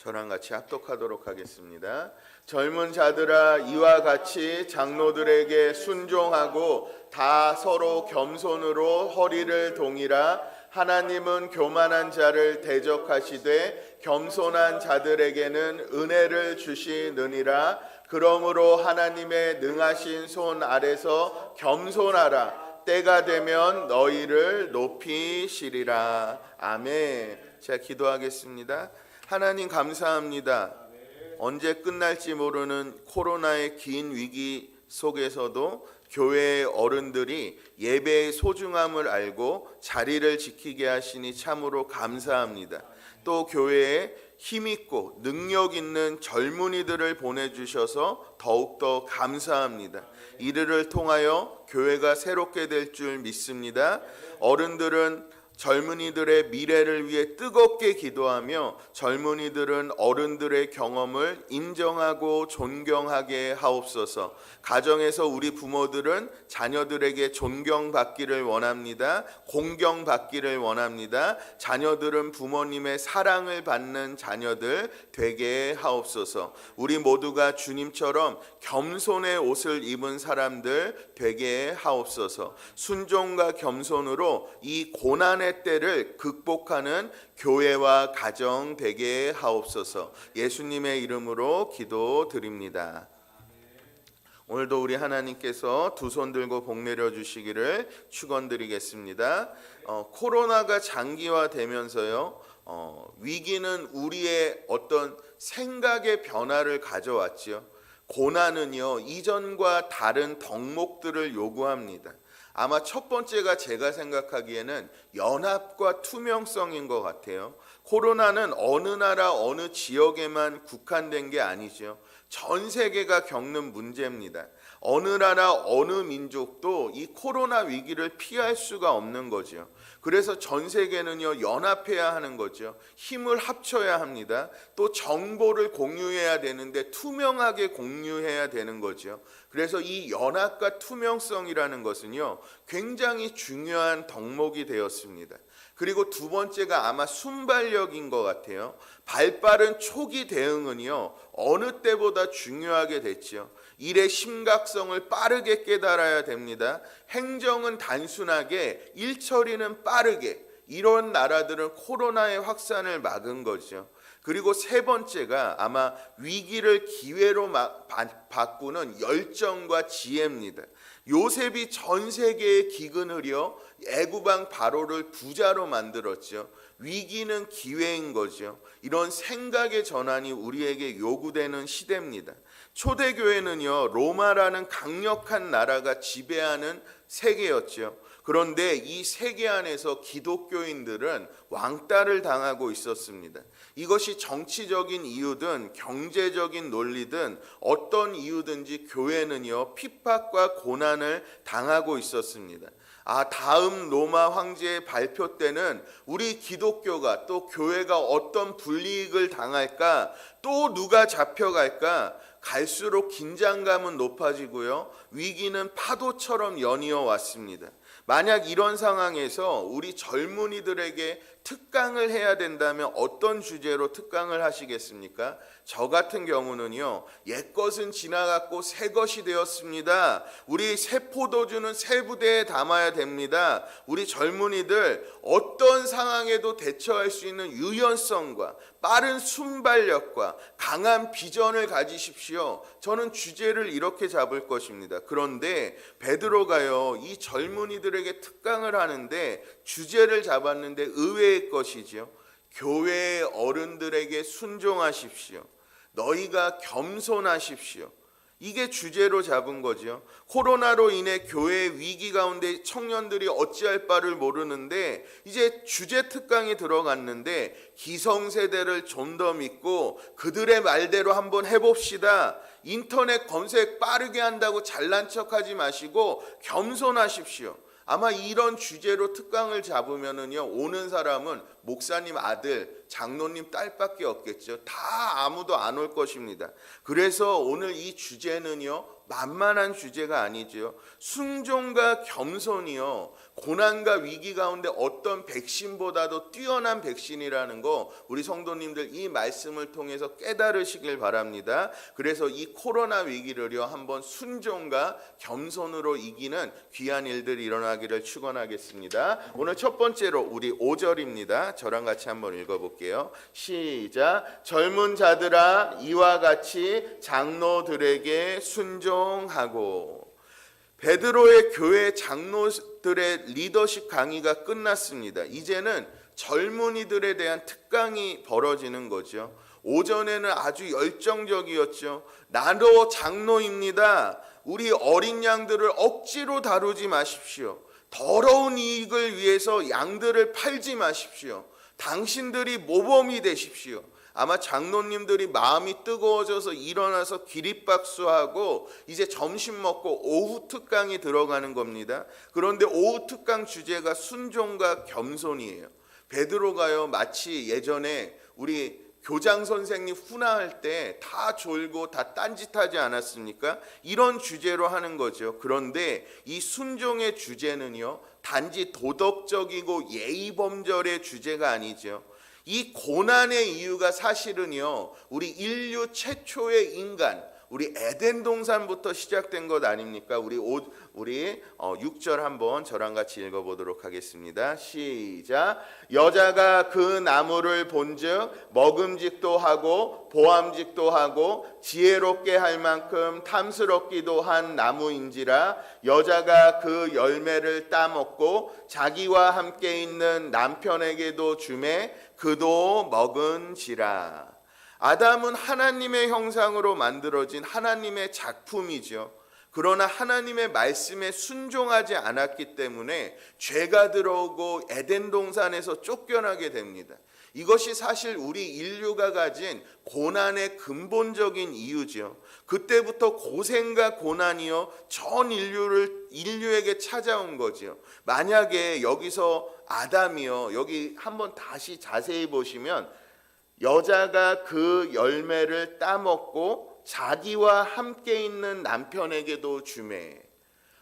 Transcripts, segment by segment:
저랑 같이 합독하도록 하겠습니다. 젊은 자들아, 이와 같이 장로들에게 순종하고 다 서로 겸손으로 허리를 동이라. 하나님은 교만한 자를 대적하시되 겸손한 자들에게는 은혜를 주시느니라. 그러므로 하나님의 능하신 손 아래서 겸손하라. 때가 되면 너희를 높이시리라. 아멘. 제가 기도하겠습니다. 하나님 감사합니다. 언제 끝날지 모르는 코로나의 긴 위기 속에서도 교회의 어른들이 예배의 소중함을 알고 자리를 지키게 하시니 참으로 감사합니다. 또 교회에 힘있고 능력 있는 젊은이들을 보내주셔서 더욱더 감사합니다. 이들을 통하여 교회가 새롭게 될 줄 믿습니다. 어른들은 젊은이들의 미래를 위해 뜨겁게 기도하며 젊은이들은 어른들의 경험을 인정하고 존경하게 하옵소서. 가정에서 우리 부모들은 자녀들에게 존경받기를 원합니다. 공경받기를 원합니다. 자녀들은 부모님의 사랑을 받는 자녀들 되게 하옵소서. 우리 모두가 주님처럼 겸손의 옷을 입은 사람들 되게 하옵소서. 순종과 겸손으로 이 고난의 때를 극복하는 교회와 가정 되게 하옵소서. 예수님의 이름으로 기도드립니다. 오늘도 우리 하나님께서 두 손 들고 복 내려 주시기를 축원드리겠습니다. 코로나가 장기화되면서요, 위기는 우리의 어떤 생각의 변화를 가져왔지요. 고난은요, 이전과 다른 덕목들을 요구합니다. 아마 첫 번째가 제가 생각하기에는 연합과 투명성인 것 같아요. 코로나는 어느 나라 어느 지역에만 국한된 게 아니죠. 전 세계가 겪는 문제입니다. 어느 나라 어느 민족도 이 코로나 위기를 피할 수가 없는 거죠. 그래서 전 세계는요, 연합해야 하는 거죠. 힘을 합쳐야 합니다. 또 정보를 공유해야 되는데 투명하게 공유해야 되는 거죠. 그래서 이 연합과 투명성이라는 것은요, 굉장히 중요한 덕목이 되었습니다. 그리고 두 번째가 아마 순발력인 것 같아요. 발빠른 초기 대응은요, 어느 때보다 중요하게 됐죠. 일의 심각성을 빠르게 깨달아야 됩니다. 행정은 단순하게, 일 처리는 빠르게. 이런 나라들은 코로나의 확산을 막은 거죠. 그리고 세 번째가 아마 위기를 기회로 바꾸는 열정과 지혜입니다. 요셉이 전 세계의 기근을요, 애굽왕 바로를 부자로 만들었죠. 위기는 기회인 거죠. 이런 생각의 전환이 우리에게 요구되는 시대입니다. 초대교회는요, 로마라는 강력한 나라가 지배하는 세계였죠. 그런데 이 세계 안에서 기독교인들은 왕따를 당하고 있었습니다. 이것이 정치적인 이유든 경제적인 논리든 어떤 이유든지 교회는요, 핍박과 고난을 당하고 있었습니다. 다음 로마 황제의 발표 때는 우리 기독교가 또 교회가 어떤 불이익을 당할까, 또 누가 잡혀갈까, 갈수록 긴장감은 높아지고요, 위기는 파도처럼 연이어 왔습니다. 만약 이런 상황에서 우리 젊은이들에게 특강을 해야 된다면 어떤 주제로 특강을 하시겠습니까? 저 같은 경우는요, 옛것은 지나갔고 새 것이 되었습니다. 우리 새 포도주는 새 부대에 담아야 됩니다. 우리 젊은이들 어떤 상황에도 대처할 수 있는 유연성과 빠른 순발력과 강한 비전을 가지십시오. 저는 주제를 이렇게 잡을 것입니다. 그런데 베드로가요, 이 젊은이들에게 특강을 하는데 주제를 잡았는데 의외의 것이죠. 교회의 어른들에게 순종하십시오. 너희가 겸손하십시오. 이게 주제로 잡은 거죠. 코로나로 인해 교회의 위기 가운데 청년들이 어찌할 바를 모르는데 이제 주제 특강이 들어갔는데 기성세대를 좀 더 믿고 그들의 말대로 한번 해봅시다. 인터넷 검색 빠르게 한다고 잘난 척하지 마시고 겸손하십시오. 아마 이런 주제로 특강을 잡으면은요, 오는 사람은 목사님 아들, 장로님 딸밖에 없겠죠. 다 아무도 안 올 것입니다. 그래서 오늘 이 주제는요, 만만한 주제가 아니죠. 순종과 겸손이요, 고난과 위기 가운데 어떤 백신보다도 뛰어난 백신이라는 거 우리 성도님들 이 말씀을 통해서 깨달으시길 바랍니다. 그래서 이 코로나 위기를요, 한번 순종과 겸손으로 이기는 귀한 일들이 일어나기를 축원하겠습니다. 오늘 첫 번째로 우리 5절입니다. 저랑 같이 한번 읽어볼게요. 시작. 젊은 자들아 이와 같이 장로들에게 순종하고. 베드로의 교회 장로들의 리더십 강의가 끝났습니다. 이제는 젊은이들에 대한 특강이 벌어지는 거죠. 오전에는 아주 열정적이었죠. 나도 장로입니다. 우리 어린 양들을 억지로 다루지 마십시오. 더러운 이익을 위해서 양들을 팔지 마십시오. 당신들이 모범이 되십시오. 아마 장로님들이 마음이 뜨거워져서 일어나서 기립박수하고 이제 점심 먹고 오후 특강이 들어가는 겁니다. 그런데 오후 특강 주제가 순종과 겸손이에요. 베드로가요, 마치 예전에 우리 교장 선생님 훈화할 때 다 졸고 다 딴짓하지 않았습니까? 이런 주제로 하는 거죠. 그런데 이 순종의 주제는요, 단지 도덕적이고 예의범절의 주제가 아니죠. 이 고난의 이유가 사실은요, 우리 인류 최초의 인간, 우리 에덴 동산부터 시작된 것 아닙니까? 우리 6절 한번 저랑 같이 읽어보도록 하겠습니다. 시작. 여자가 그 나무를 본즉 먹음직도 하고 보암직도 하고 지혜롭게 할 만큼 탐스럽기도 한 나무인지라 여자가 그 열매를 따먹고 자기와 함께 있는 남편에게도 주매 그도 먹은지라. 아담은 하나님의 형상으로 만들어진 하나님의 작품이죠. 그러나 하나님의 말씀에 순종하지 않았기 때문에 죄가 들어오고 에덴 동산에서 쫓겨나게 됩니다. 이것이 사실 우리 인류가 가진 고난의 근본적인 이유죠. 그때부터 고생과 고난이요, 전 인류에게 찾아온 거죠. 만약에 여기서 아담이요, 여기 한번 다시 자세히 보시면 여자가 그 열매를 따먹고 자기와 함께 있는 남편에게도 주매.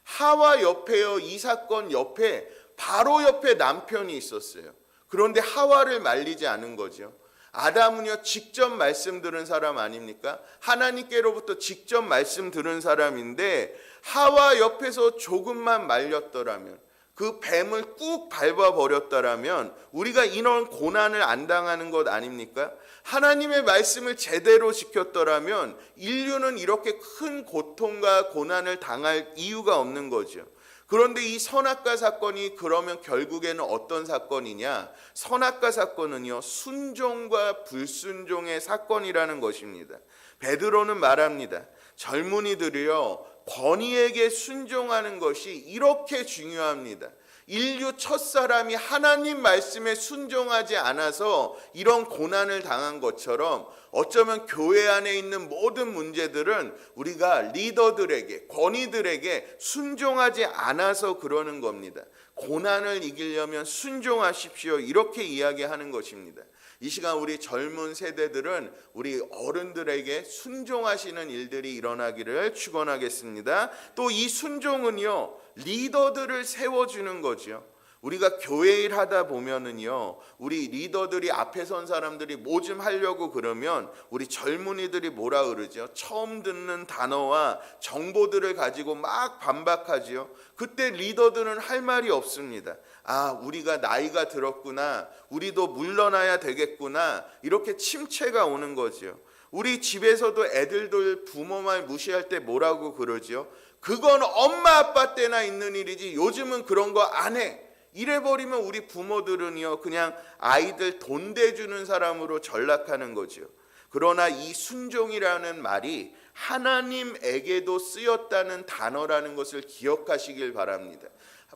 하와 옆에요, 이 사건 옆에 바로 옆에 남편이 있었어요. 그런데 하와를 말리지 않은 거죠. 아담은요, 직접 말씀 들은 사람 아닙니까? 하나님께로부터 직접 말씀 들은 사람인데 하와 옆에서 조금만 말렸더라면, 그 뱀을 꾹 밟아버렸더라면 우리가 이런 고난을 안 당하는 것 아닙니까? 하나님의 말씀을 제대로 지켰더라면 인류는 이렇게 큰 고통과 고난을 당할 이유가 없는 거죠. 그런데 이 선악과 사건이 그러면 결국에는 어떤 사건이냐? 선악과 사건은요, 순종과 불순종의 사건이라는 것입니다. 베드로는 말합니다. 젊은이들이요, 권위에게 순종하는 것이 이렇게 중요합니다. 인류 첫사람이 하나님 말씀에 순종하지 않아서 이런 고난을 당한 것처럼 어쩌면 교회 안에 있는 모든 문제들은 우리가 리더들에게, 권위들에게 순종하지 않아서 그러는 겁니다. 고난을 이기려면 순종하십시오, 이렇게 이야기하는 것입니다. 이 시간 우리 젊은 세대들은 우리 어른들에게 순종하시는 일들이 일어나기를 축원하겠습니다. 또 이 순종은요, 리더들을 세워주는 거죠. 우리가 교회 일 하다 보면은요, 우리 리더들이 앞에 선 사람들이 뭐 좀 하려고 그러면 우리 젊은이들이 뭐라 그러죠? 처음 듣는 단어와 정보들을 가지고 막 반박하지요. 그때 리더들은 할 말이 없습니다. 아, 우리가 나이가 들었구나, 우리도 물러나야 되겠구나, 이렇게 침체가 오는 거죠. 우리 집에서도 애들들 부모 말 무시할 때 뭐라고 그러죠? 그건 엄마 아빠 때나 있는 일이지 요즘은 그런 거 안 해. 이래버리면 우리 부모들은요, 그냥 아이들 돈 대주는 사람으로 전락하는 거죠. 그러나 이 순종이라는 말이 하나님에게도 쓰였다는 단어라는 것을 기억하시길 바랍니다.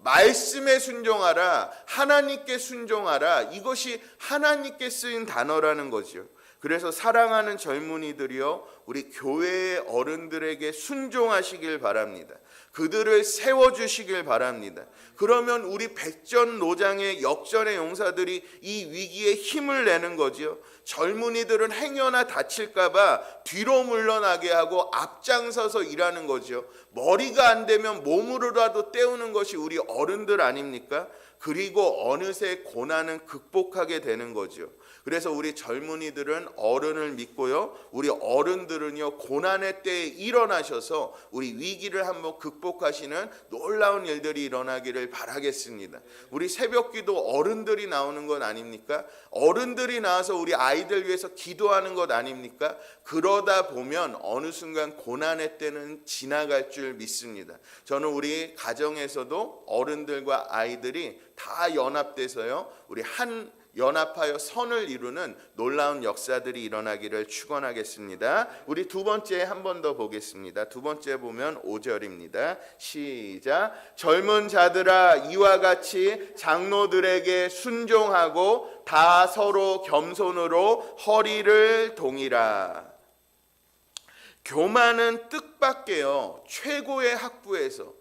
말씀에 순종하라, 하나님께 순종하라, 이것이 하나님께 쓰인 단어라는 거죠. 그래서 사랑하는 젊은이들이요, 우리 교회의 어른들에게 순종하시길 바랍니다. 그들을 세워주시길 바랍니다. 그러면 우리 백전노장의 역전의 용사들이 이 위기에 힘을 내는 거지요. 젊은이들은 행여나 다칠까봐 뒤로 물러나게 하고 앞장서서 일하는 거지요. 머리가 안 되면 몸으로라도 때우는 것이 우리 어른들 아닙니까? 그리고 어느새 고난은 극복하게 되는 거죠. 그래서 우리 젊은이들은 어른을 믿고요, 우리 어른들은요, 고난의 때에 일어나셔서 우리 위기를 한번 극복하시는 놀라운 일들이 일어나기를 바라겠습니다. 우리 새벽기도 어른들이 나오는 것 아닙니까? 어른들이 나와서 우리 아이들 위해서 기도하는 것 아닙니까? 그러다 보면 어느 순간 고난의 때는 지나갈 줄 믿습니다. 저는 우리 가정에서도 어른들과 아이들이 다 연합돼서요, 우리 한 연합하여 선을 이루는 놀라운 역사들이 일어나기를 축원하겠습니다. 우리 두 번째 한 번 더 보겠습니다. 두 번째 보면 5절입니다. 시작. 젊은 자들아, 이와 같이 장로들에게 순종하고 다 서로 겸손으로 허리를 동이라. 교만은 뜻밖에요, 최고의 학부에서,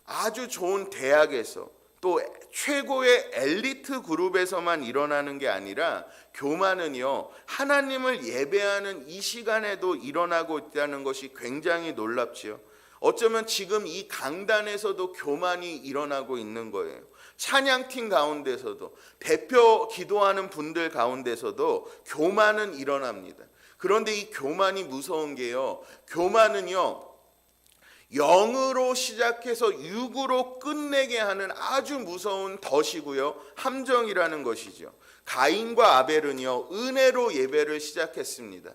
아주 좋은 대학에서, 또 최고의 엘리트 그룹에서만 일어나는 게 아니라 교만은요, 하나님을 예배하는 이 시간에도 일어나고 있다는 것이 굉장히 놀랍지요. 어쩌면 지금 이 강단에서도 교만이 일어나고 있는 거예요. 찬양팀 가운데서도, 대표 기도하는 분들 가운데서도 교만은 일어납니다. 그런데 이 교만이 무서운 게요, 교만은요, 영으로 시작해서 육으로 끝내게 하는 아주 무서운 덫이고요, 함정이라는 것이죠. 가인과 아벨은요, 은혜로 예배를 시작했습니다.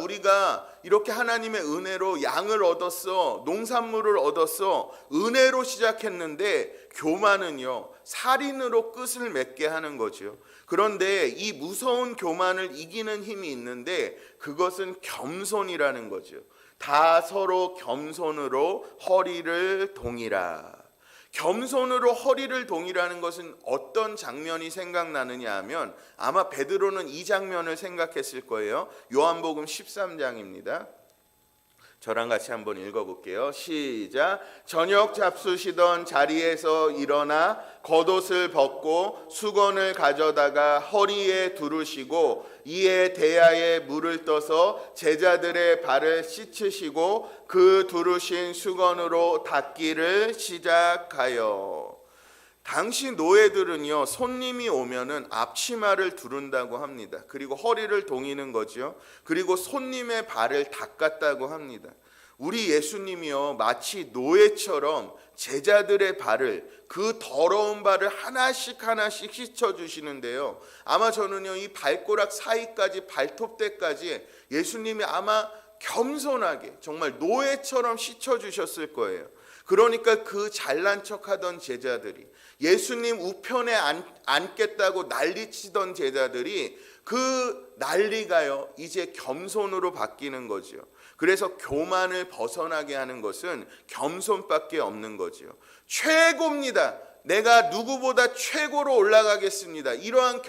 우리가 이렇게 하나님의 은혜로 양을 얻었어, 농산물을 얻었어, 은혜로 시작했는데 교만은요, 살인으로 끝을 맺게 하는 거죠. 그런데 이 무서운 교만을 이기는 힘이 있는데 그것은 겸손이라는 거죠. 다 서로 겸손으로 허리를 동이라. 겸손으로 허리를 동이라는 것은 어떤 장면이 생각나느냐 하면 아마 베드로는 이 장면을 생각했을 거예요. 요한복음 13장입니다. 저랑 같이 한번 읽어볼게요. 시작. 저녁 잡수시던 자리에서 일어나 겉옷을 벗고 수건을 가져다가 허리에 두르시고 이에 대야에 물을 떠서 제자들의 발을 씻으시고 그 두르신 수건으로 닦기를 시작하여. 당시 노예들은요, 손님이 오면은 앞치마를 두른다고 합니다. 그리고 허리를 동이는 거죠. 그리고 손님의 발을 닦았다고 합니다. 우리 예수님이요, 마치 노예처럼 제자들의 발을, 그 더러운 발을 하나씩 씻어주시는데요. 아마 저는요, 이 발가락 사이까지, 발톱대까지 예수님이 아마 겸손하게 정말 노예처럼 씻어주셨을 거예요. 그러니까 그 잘난 척하던 제자들이, 예수님 우편에 앉겠다고 난리치던 제자들이 그 난리가요, 이제 겸손으로 바뀌는 거죠. 그래서 교만을 벗어나게 하는 것은 겸손밖에 없는 거죠. 최고입니다. 내가 누구보다 최고로 올라가겠습니다. 이러한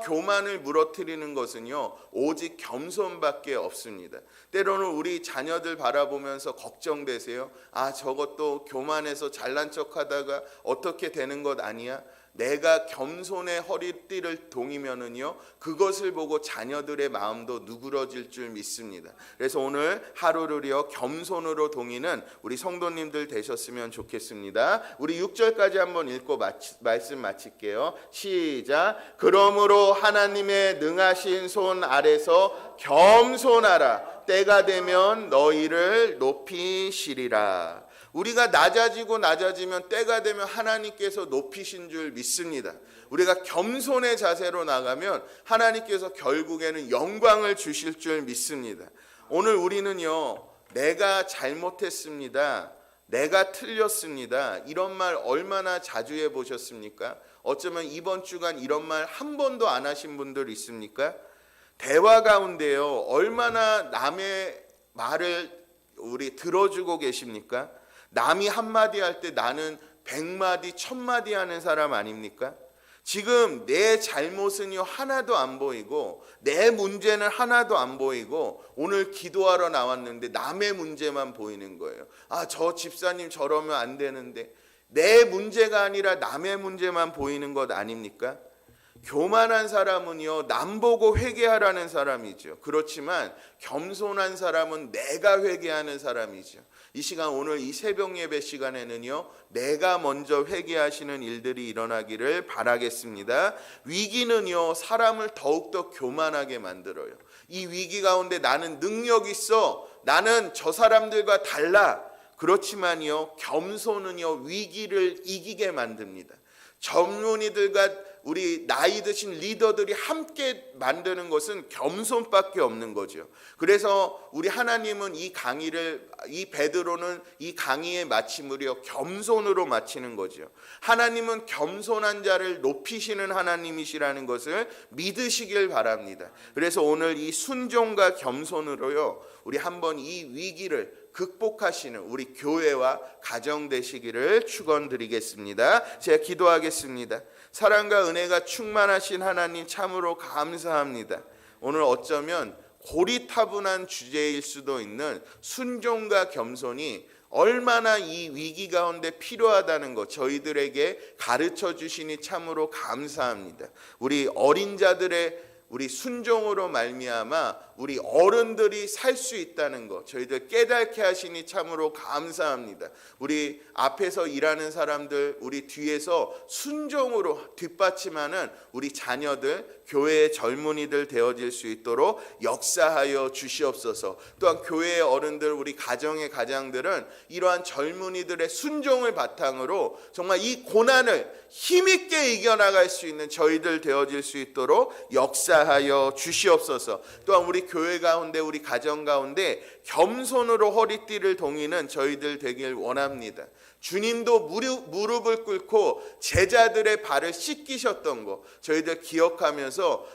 교만을 무너뜨리는 것은요, 오직 겸손밖에 없습니다. 때로는 우리 자녀들 바라보면서 걱정되세요. 저것도 교만해서 잘난 척하다가 어떻게 되는 것 아니야? 내가 겸손의 허리띠를 동이면은요, 그것을 보고 자녀들의 마음도 누그러질 줄 믿습니다. 그래서 오늘 하루를요, 겸손으로 동이는 우리 성도님들 되셨으면 좋겠습니다. 우리 6절까지 한번 읽고 말씀 마칠게요. 시작. 그러므로 하나님의 능하신 손 아래서 겸손하라. 때가 되면 너희를 높이시리라. 우리가 낮아지면 때가 되면 하나님께서 높이신 줄 믿습니다. 우리가 겸손의 자세로 나가면 하나님께서 결국에는 영광을 주실 줄 믿습니다. 오늘 우리는요, 내가 잘못했습니다, 내가 틀렸습니다, 이런 말 얼마나 자주 해보셨습니까? 어쩌면 이번 주간 이런 말 한 번도 안 하신 분들 있습니까? 대화 가운데요, 얼마나 남의 말을 우리 들어주고 계십니까? 남이 한마디 할 때 나는 100마디, 1000마디 하는 사람 아닙니까? 지금 내 잘못은요 하나도 안 보이고 내 문제는 하나도 안 보이고 오늘 기도하러 나왔는데 남의 문제만 보이는 거예요. 아, 저 집사님 저러면 안 되는데. 내 문제가 아니라 남의 문제만 보이는 것 아닙니까? 교만한 사람은요 남 보고 회개하라는 사람이죠. 그렇지만 겸손한 사람은 내가 회개하는 사람이죠. 이 시간, 오늘 이 새벽 예배 시간에는요 내가 먼저 회개하시는 일들이 일어나기를 바라겠습니다. 위기는요 사람을 더욱더 교만하게 만들어요. 이 위기 가운데 나는 능력 있어, 나는 저 사람들과 달라. 그렇지만요 겸손은요 위기를 이기게 만듭니다. 젊은이들과 우리 나이 드신 리더들이 함께 만드는 것은 겸손밖에 없는 거죠. 그래서 우리 하나님은 이 강의를, 이 베드로는 이 강의의 마침을요 겸손으로 마치는 거죠. 하나님은 겸손한 자를 높이시는 하나님이시라는 것을 믿으시길 바랍니다. 그래서 오늘 이 순종과 겸손으로요 우리 한번 이 위기를 극복하시는 우리 교회와 가정 되시기를 축원드리겠습니다. 제가 기도하겠습니다. 사랑과 은혜가 충만하신 하나님 참으로 감사합니다. 오늘 어쩌면 고리타분한 주제일 수도 있는 순종과 겸손이 얼마나 이 위기 가운데 필요하다는 것 저희들에게 가르쳐 주시니 참으로 감사합니다. 우리 어린 자들의 우리 순종으로 말미암아 우리 어른들이 살 수 있다는 것 저희들 깨닫게 하시니 참으로 감사합니다. 우리 앞에서 일하는 사람들, 우리 뒤에서 순종으로 뒷받침하는 우리 자녀들, 교회의 젊은이들 되어질 수 있도록 역사하여 주시옵소서. 또한 교회의 어른들, 우리 가정의 가장들은 이러한 젊은이들의 순종을 바탕으로 정말 이 고난을 힘있게 이겨나갈 수 있는 저희들 되어질 수 있도록 역사하여 주시옵소서. 또한 우리 교회 가운데, 우리 가정 가운데 겸손으로 허리띠를 동이는 저희들 되길 원합니다. 주님도 무릎을 꿇고 제자들의 발을 씻기셨던 거 저희들 기억하면서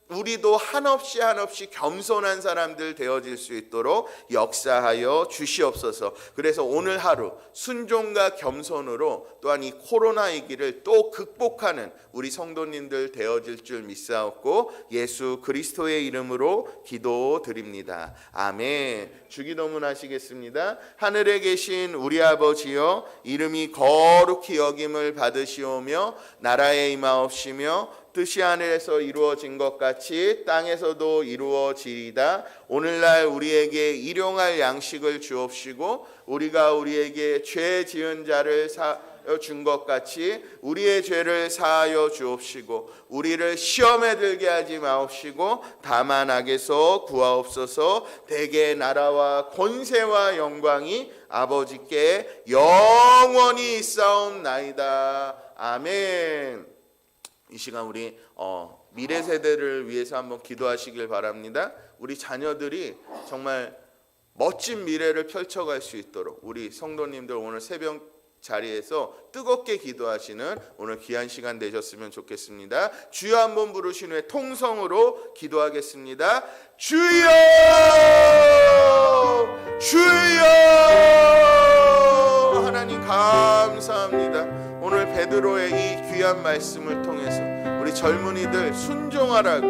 우리도 한없이 겸손한 사람들 되어질 수 있도록 역사하여 주시옵소서. 그래서 오늘 하루 순종과 겸손으로 또한 이 코로나 위기를 또 극복하는 우리 성도님들 되어질 줄 믿사옵고 예수 그리스도의 이름으로 기도드립니다. 아멘. 주기도문 하시겠습니다. 하늘에 계신 우리 아버지여, 이름이 거룩히 여김을 받으시오며 나라에 임하옵시며 뜻이 하늘에서 이루어진 것 같이 땅에서도 이루어지리다. 오늘날 우리에게 일용할 양식을 주옵시고 우리가 우리에게 죄 지은 자를 사하여 준 것 같이 우리의 죄를 사하여 주옵시고 우리를 시험에 들게 하지 마옵시고 다만 악에서 구하옵소서. 대개 나라와 권세와 영광이 아버지께 영원히 있사옵나이다. 아멘. 이 시간 우리 미래 세대를 위해서 한번 기도하시길 바랍니다. 우리 자녀들이 정말 멋진 미래를 펼쳐갈 수 있도록 우리 성도님들 오늘 새벽 자리에서 뜨겁게 기도하시는 오늘 귀한 시간 되셨으면 좋겠습니다. 주여 한번 부르신 후에 통성으로 기도하겠습니다. 주여, 주여. 하나님 감사합니다. 오늘 베드로의 이 귀한 말씀을 통해서 우리 젊은이들 순종하라고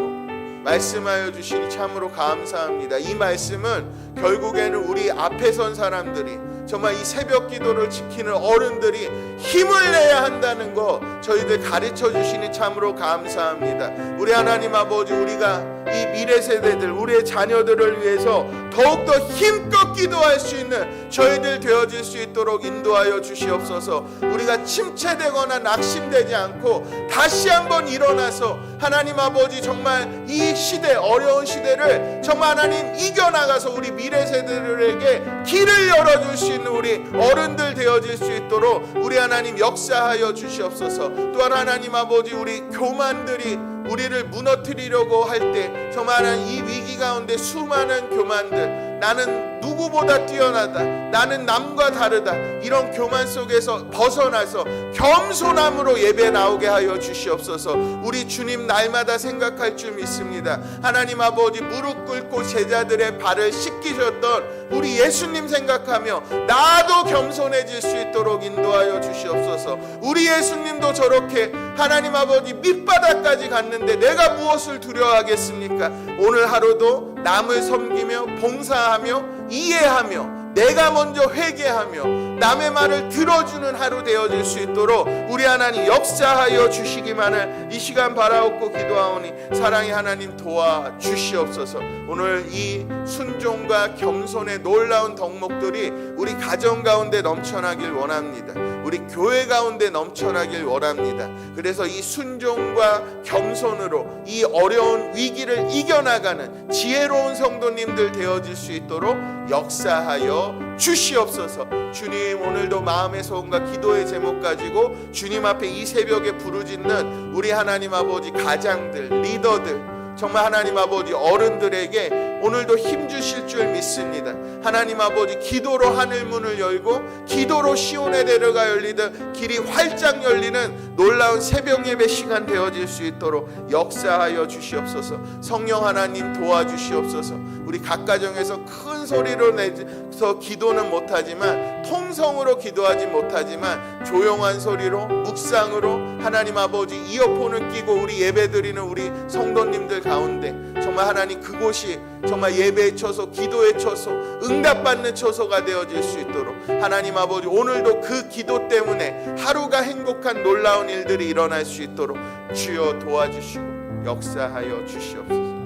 말씀하여 주시니 참으로 감사합니다. 이 말씀은 결국에는 우리 앞에 선 사람들이 정말 이 새벽 기도를 지키는 어른들이 힘을 내야 한다는 거 저희들 가르쳐 주시니 참으로 감사합니다. 우리 하나님 아버지, 우리가 이 미래 세대들, 우리의 자녀들을 위해서 더욱더 힘껏 기도할 수 있는 저희들 되어질 수 있도록 인도하여 주시옵소서. 우리가 침체되거나 낙심되지 않고 다시 한번 일어나서 하나님 아버지 정말 이 시대, 어려운 시대를 정말 하나님 이겨나가서 우리 미래 세대들에게 길을 열어줄 수 있는 우리 어른들 되어질 수 있도록 우리 하나님 역사하여 주시옵소서. 또한 하나님 아버지, 우리 교만들이 우리를 무너뜨리려고 할 때 정말 이 위기 가운데 수많은 교만들 나는 누구보다 뛰어나다, 나는 남과 다르다, 이런 교만 속에서 벗어나서 겸손함으로 예배 나오게 하여 주시옵소서. 우리 주님 날마다 생각할 줄 믿습니다. 하나님 아버지, 무릎 꿇고 제자들의 발을 씻기셨던 우리 예수님 생각하며 나도 겸손해질 수 있도록 인도하여 주시옵소서. 우리 예수님도 저렇게 하나님 아버지 밑바닥까지 갔는데 내가 무엇을 두려워하겠습니까? 오늘 하루도 남을 섬기며 봉사하며 이해하며 내가 먼저 회개하며 남의 말을 들어주는 하루 되어질 수 있도록 우리 하나님 역사하여 주시기만을 이 시간 바라옵고 기도하오니 사랑의 하나님 도와주시옵소서. 오늘 이 순종과 겸손의 놀라운 덕목들이 우리 가정 가운데 넘쳐나길 원합니다. 우리 교회 가운데 넘쳐나길 원합니다. 그래서 이 순종과 겸손으로 이 어려운 위기를 이겨나가는 지혜로운 성도님들 되어질 수 있도록 역사하여 주시옵소서. 주님, 오늘도 마음의 소원과 기도의 제목 가지고 주님 앞에 이 새벽에 부르짖는 우리 하나님 아버지 가장들, 리더들, 정말 하나님 아버지 어른들에게 오늘도 힘 주실 줄 믿습니다. 하나님 아버지, 기도로 하늘 문을 열고 기도로 시온의 대로가 열리듯 길이 활짝 열리는 놀라운 새벽 예배 시간 되어질 수 있도록 역사하여 주시옵소서. 성령 하나님 도와주시옵소서. 우리 각 가정에서 큰 소리로 내서 기도는 못하지만, 통성으로 기도하지 못하지만 조용한 소리로 묵상으로 하나님 아버지 이어폰을 끼고 우리 예배드리는 우리 성도님들 가운데 정말 하나님 그곳이 정말 예배의 처소, 기도의 처소, 응답받는 처소가 되어질 수 있도록 하나님 아버지, 오늘도 그 기도 때문에 하루가 행복한 놀라운 일들이 일어날 수 있도록 주여 도와주시고 역사하여 주시옵소서.